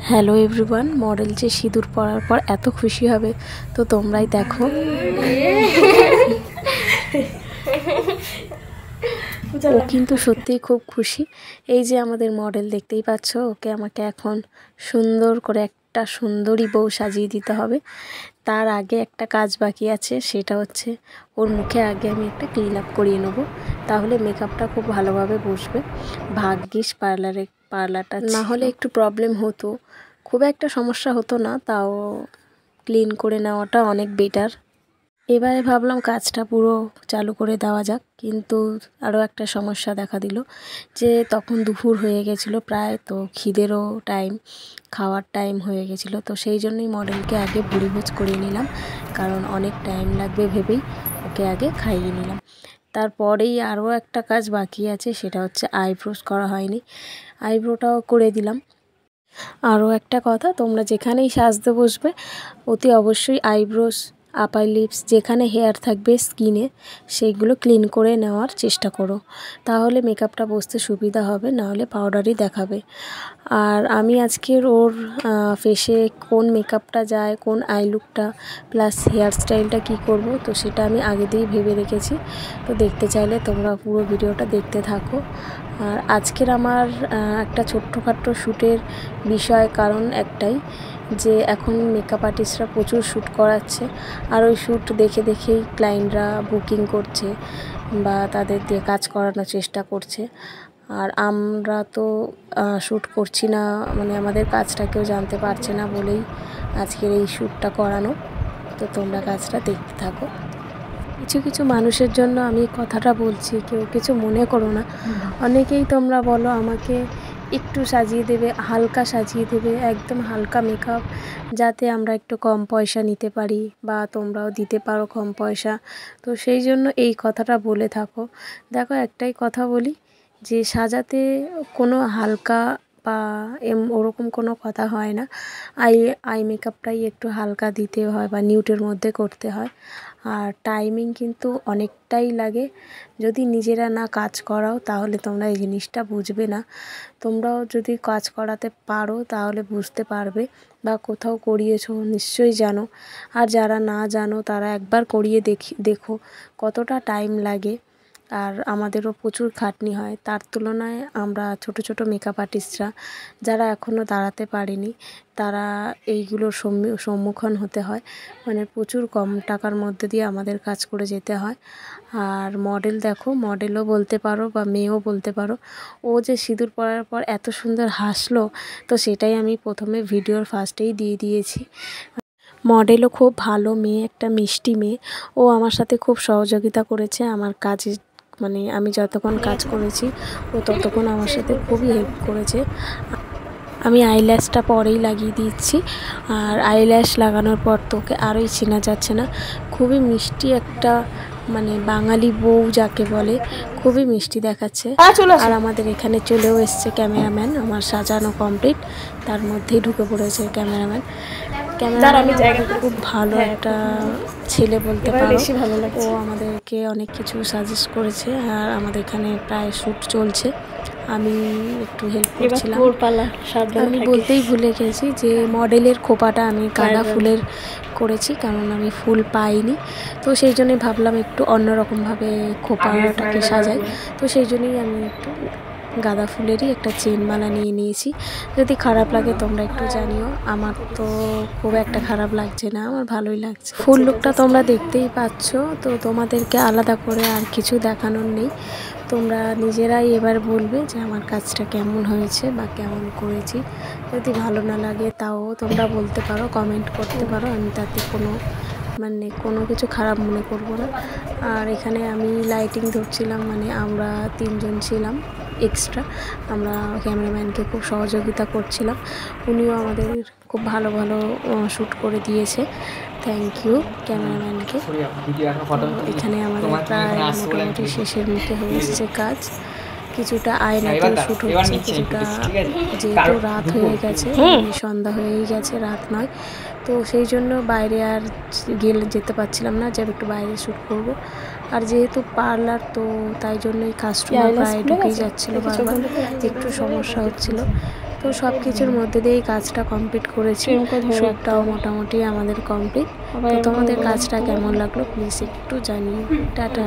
Hello everyone, model যে সিঁদুর পরার পর এত খুশি হবে তো তোমরাই দেখো। ও কিন্তু সত্যিই খুব খুশি। এই যে আমাদের মডেল দেখতেই পাচ্ছ, ওকে আমাকে এখন সুন্দর করে একটা সুন্দরী বউ সাজিয়ে দিতে হবে। তার আগে একটা কাজ বাকি আছে, সেটা হচ্ছে ওর মুখে আগে আমি একটা ক্লিন আপ করিয়ে নেবো, তাহলে মেকআপটা খুব ভালোভাবে বসবে। ভাগ্যিস পার্লারটা না হলে একটু প্রবলেম হতো, খুব একটা সমস্যা হতো না, তাও ক্লিন করে নেওয়াটা অনেক বেটার। এবারে ভাবলাম কাজটা পুরো চালু করে দেওয়া যাক, কিন্তু আরও একটা সমস্যা দেখা দিল যে তখন দুপুর হয়ে গেছিলো প্রায়, তো খিদেরও টাইম, খাওয়ার টাইম হয়ে গেছিলো। তো সেই জন্যই মডেলকে আগে ভুড়িভোজ করিয়ে নিলাম, কারণ অনেক টাইম লাগবে ভেবেই ওকে আগে খাইয়ে নিলাম। তারপরেই আরও একটা কাজ বাকি আছে, সেটা হচ্ছে আইব্রোস করা হয়নি, আইব্রোটাও করে দিলাম। আরও একটা কথা, তোমরা যেখানেই সাজতে বসবে অতি অবশ্যই আইব্রোস, আপার লিপস, যেখানে হেয়ার থাকবে স্কিনে সেইগুলো ক্লিন করে নেওয়ার চেষ্টা করো, তাহলে মেকআপটা বসতে সুবিধা হবে, নাহলে পাউডারই দেখাবে। আর আমি আজকের ওর ফেসে কোন মেকআপটা যায়, কোন আই লুকটা প্লাস হেয়ার স্টাইলটা কী করব, তো সেটা আমি আগে দিয়েই ভেবে রেখেছি। তো দেখতে চাইলে তোমরা পুরো ভিডিওটা দেখতে থাকো। আর আজকের আমার একটা ছোট্টখাট্টো শ্যুটের বিষয় কারণ একটাই, যে এখন মেকআপ আর্টিস্টরা প্রচুর শ্যুট করাচ্ছে, আর ওই শ্যুট দেখে দেখেই ক্লায়েন্টরা বুকিং করছে বা তাদের দিয়ে কাজ করানোর চেষ্টা করছে। আর আমরা তো শ্যুট করছি না, মানে আমাদের কাজটা কেউ জানতে পারছে না বলেই আজকের এই শ্যুটটা করানো। তো তোমরা কাজটা দেখতে থাকো। কিছু কিছু মানুষের জন্য আমি কথাটা বলছি, কেউ কিছু মনে করো না। অনেকেই তোমরা বলো আমাকে একটু সাজিয়ে দেবে, হালকা সাজিয়ে দেবে, একদম হালকা মেকআপ, যাতে আমরা একটু কম পয়সা নিতে পারি বা তোমরাও দিতে পারো কম পয়সা। তো সেই জন্য এই কথাটা বলে থাকো। দেখো একটাই কথা বলি, যে সাজাতে কোনো হালকা বা ওরকম কোনো কথা হয় না। আই মেকআপটাই একটু হালকা দিতে হয় বা নিউটের মধ্যে করতে হয়। আর টাইমিং কিন্তু অনেকটাই লাগে, যদি নিজেরা না কাজ করাও তাহলে তোমরা এই জিনিসটা বুঝবে না। তোমরাও যদি কাজ করাতে পারো তাহলে বুঝতে পারবে, বা কোথাও করিয়েছো নিশ্চয়ই জানো। আর যারা না জানো তারা একবার করিয়ে দেখো কতটা টাইম লাগে। আর আমাদেরও প্রচুর খাটনি হয়, তার তুলনায় আমরা ছোট ছোট মেকআপ আর্টিস্টরা যারা এখনও দাঁড়াতে পারেনি, তারা এইগুলোর সম্মুখীন হতে হয়, মানে প্রচুর কম টাকার মধ্যে দিয়ে আমাদের কাজ করে যেতে হয়। আর মডেল দেখো, মডেলও বলতে পারো বা মেয়েও বলতে পারো, ও যে সিঁদুর পরার পর এত সুন্দর হাসলো, তো সেটাই আমি প্রথমে ভিডিওর ফার্স্টেই দিয়ে দিয়েছি। মডেলও খুব ভালো মেয়ে, একটা মিষ্টি মেয়ে। ও আমার সাথে খুব সহযোগিতা করেছে আমার কাজে, মানে আমি যতক্ষণ কাজ করেছি ও ততক্ষণ আমার সাথে খুবই হেল্প করেছে। আমি আইল্যাশটা পরেই লাগিয়ে দিচ্ছি, আর আইল্যাশ লাগানোর পর তোকে আরোই চেনা যাচ্ছে না। খুবই মিষ্টি একটা, মানে বাঙালি বউ যাকে বলে, খুবই মিষ্টি দেখাচ্ছে। আর আমাদের এখানে চলেও এসছে ক্যামেরাম্যান, আমার সাজানো কমপ্লিট, তার মধ্যেই ঢুকে পড়েছে ক্যামেরাম্যান। খুব ভালো একটা ছেলে বলতে পারো। ও আমাদেরকে অনেক কিছু সাজেস্ট করেছে, আর আমাদের এখানে প্রায় শ্যুট চলছে, আমি একটু হেল্প করছিলাম। আমি বলতেই ভুলে গেছি যে মডেলের খোপাটা আমি গাঁদা ফুলের করেছি, কারণ আমি ফুল পাইনি, তো সেই জন্যই ভাবলাম একটু অন্যরকমভাবে খোপাটাকে সাজাই। তো সেই জন্যই আমি একটু গাঁদা ফুলেরই একটা চেন মালা নিয়ে নিয়েছি। যদি খারাপ লাগে তোমরা একটু জানিও, আমার তো খুব একটা খারাপ লাগছে না, আমার ভালোই লাগছে। ফুল লুকটা তোমরা দেখতেই পাচ্ছ, তো তোমাদেরকে আলাদা করে আর কিছু দেখানোর নেই। তোমরা নিজেরাই এবার বলবে যে আমার কাজটা কেমন হয়েছে বা কেমন করেছি। যদি ভালো না লাগে তাও তোমরা বলতে পারো, কমেন্ট করতে পারো, আমি তাতে কোনো কিছু খারাপ মনে করব না। আর এখানে আমি লাইটিং ধরছিলাম, মানে আমরা 3 জন ছিলাম এক্সট্রা, আমরা ক্যামেরাম্যানকে খুব সহযোগিতা করছিলাম, উনিও আমাদের খুব ভালো ভালো শ্যুট করে দিয়েছে। থ্যাংক ইউ ক্যামেরাম্যানকে। এখানে আমাদের প্রায় মোটামুটি শেষের মুখে হয়ে এসছে কাজ, কিছুটা আয়নাতেও শ্যুট হচ্ছে, কিছুটা যেহেতু রাত হয়ে গেছে, সন্ধ্যা হয়েই গেছে, রাত নয়, তো সেই জন্য বাইরে আর যেতে পারছিলাম না যে একটু বাইরে শ্যুট করব। আর যেহেতু পার্লার, তো তাই জন্যই কাস্টমার প্রায় ঢুকেই যাচ্ছিলো, বারবার একটু সমস্যা হচ্ছিলো। তো তো সব কিছুর মধ্যে দিয়েই কাজটা কমপ্লিট করেছি। শ্যুটটাও মোটামুটি আমাদের কমপ্লিট। তো তোমাদের কাজটা কেমন লাগলো প্লিজ একটু জানিও। টাটা।